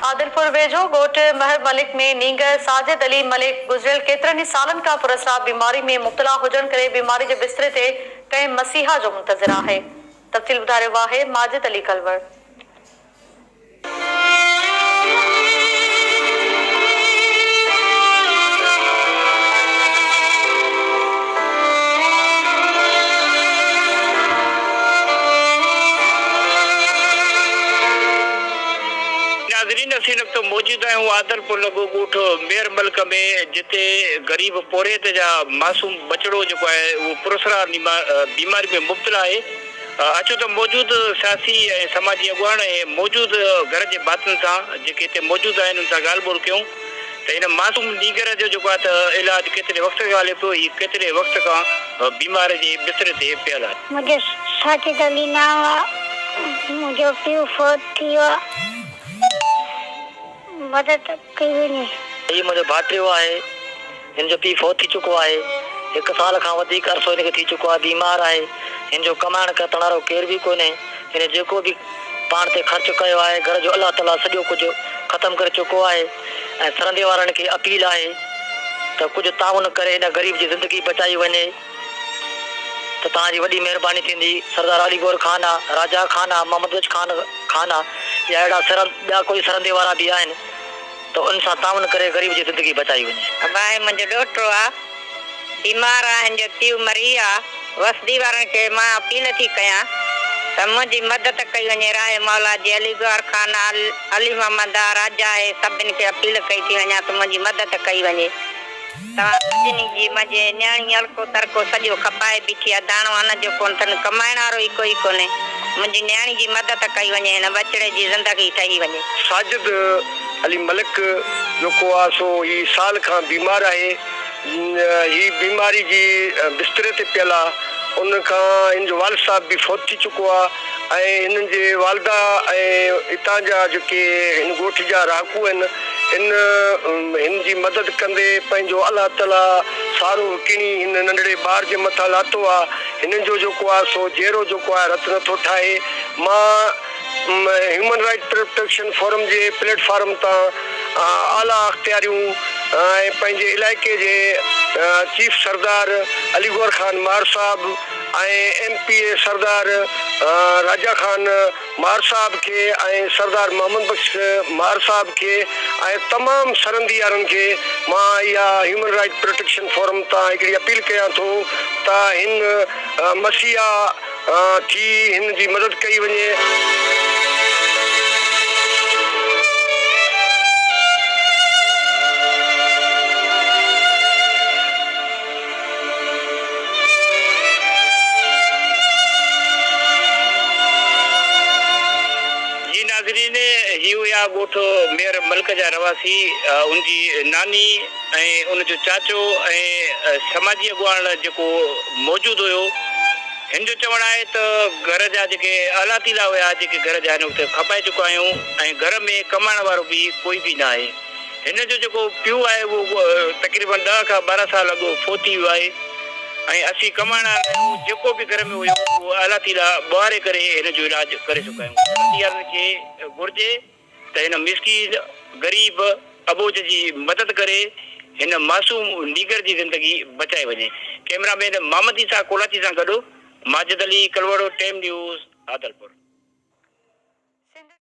आदिलपुर वेझो ॻोठ महर मलिक में नींगर साजिद अली मलिक गुज़िरियल केतिरनि ई सालनि खां पुरअसराब बीमारी में मुब्तला हुजण करे बीमारी जे बिस्तरे ते कंहिं मसीहा जो मुंतज़िर आहे। तफ़सील ॿुधाए रहियो आहे माजिद अली कलवर। तो मौजूद आहियूं आदिलपुर लॻो ॻोठ मेर मल्क में, जिते ग़रीब पोरेत जा मासूम बचड़ो जेको आहे उहो पुरअसराब बीमारी में मुब्तला आहे। अचो त मौजूद सियासी ऐं समाजी अॻुवान ऐं मौजूद घर जे भातियुनि सां जेके हिते मौजूद आहिनि उन सां ॻाल्हि ॿोल कयूं त हिन मासूम नीगर जो जेको आहे त इलाज केतिरे वक़्त खां हले पियो, हीउ केतिरे वक़्त खां बीमार जे बिस्तरे ते पियल आहे। मुंहिंजो साजिद अली नाम आहे, मुंहिंजो पीउ फौत थी वियो आहे, मदद कई वञे। हीउ मुंहिंजो भाइटियो आहे, हिन जो पीउ फौत थी चुको आहे, 1 साल खां वधीक अरसो हिनखे थी चुको आहे, बीमार आहे। हिन जो कमाइण कतण वारो केरु बि कोन्हे। हिन जेको बि पाण ते ख़र्चु कयो आहे घर जो अलाह ताला सॼो कुझु ख़तमु करे चुको आहे। ऐं सरंदे वारनि खे अपील आहे त कुझु ताउन करे हिन ग़रीब जी ज़िंदगी बचाई वञे त तव्हांजी वॾी महिरबानी थींदी। सरदार अली गौर खान आहे, राजा खान आहे, मोहम्मद वज खान आहे, या अहिड़ा ॿिया कोई सरंदे वारा बि आहिनि तो उन सां ताउन करे ग़रीब जी ज़िंदगी बचाई वञे। भाई मुंहिंजो ॾोहिटो आहे, बीमार आहे, हिन जो पीउ मरी आहे। वसदी वारनि खे मां अपील थी कयां त मुंहिंजी मदद कई वञे। राहे मौला जी अली गौर खान, अली मोहम्मद राजा आहे, सभिनि खे अपील कई थी वञा त मुंहिंजी मदद कई वञे। तव्हां सभिनी जी मुंहिंजे न्याणी हल्को तरको सॼो खपाए बीठी आहे, दाणो अन जो कोन अथनि, कमाइण वारो ई कोई कोन्हे। मुंहिंजी न्याणी जी मदद कई वञे, हिन बचड़े जी ज़िंदगी ठही वञे। साजिद अली मलिक जेको आहे सो ही साल खां बीमार आहे। ही बीमारी जी बिस्तरे ते पियल आहे। उन खां हिन जो वालिद साहब बि फौत थी चुको आहे ऐं हिननि जे वालिदा ऐं हितां जा जेके हिन ॻोठ जा रहाकू आहिनि हिन जी मदद कंदे पंहिंजो अलाह ताला सारो किणी हिन नंढड़े ॿार जे मथां लाथो आहे। हिननि जो जेको आहे सो जहिड़ो जेको आहे रत नथो ठाहे। मां ह्यूमन राइट प्रोटेक्शन फोरम जे प्लेटफॉर्म तां आला अख्तियारियूं ऐं पंहिंजे इलाइक़े जे चीफ सरदार अली गौर खान मार साहब ऐं MP सरदार राजा खान मार साहब खे ऐं सरदार मोहम्मद बख्श मार साहब खे ऐं तमामु सरंदी वारनि खे मां इहा ह्यूमन राइट प्रोटेक्शन फोरम तां हिकिड़ी अपील कयां थो त हिन मसीहा थी हिन जी मदद कई वञे। ॻोठ मेर मल्क जा रवासी, उनजी नानी ऐं उनजो चाचो ऐं समाजी अॻुवान जेको मौजूदु हुयो, हिन जो चवणु आहे त घर जा जेके आलातीला हुया जेके घर जा आहिनि उते खपाए चुका आहियूं ऐं घर में कमाइण वारो बि कोई बि न आहे। हिन जो जेको पीउ आहे उहो तक़रीबन 10 खां 12 साल अॻु फौत थी वियो आहे ऐं असीं कमाइण वारा जेको बि घर में हुयो उहो आलातीला ॿुहारे करे हिन जो इलाजु करे चुका आहियूं। खे घुर्जे त हिन मिस्कीन ग़रीब अबोज जी मदद करे हिन मासूम नीगर जी ज़िंदगी बचाए वञे। कैमरामैन मोहम्मद ईसा कोलाची सां गॾु माजिद अली कलवड़ो, टाइम न्यूज़, आदिलपुर।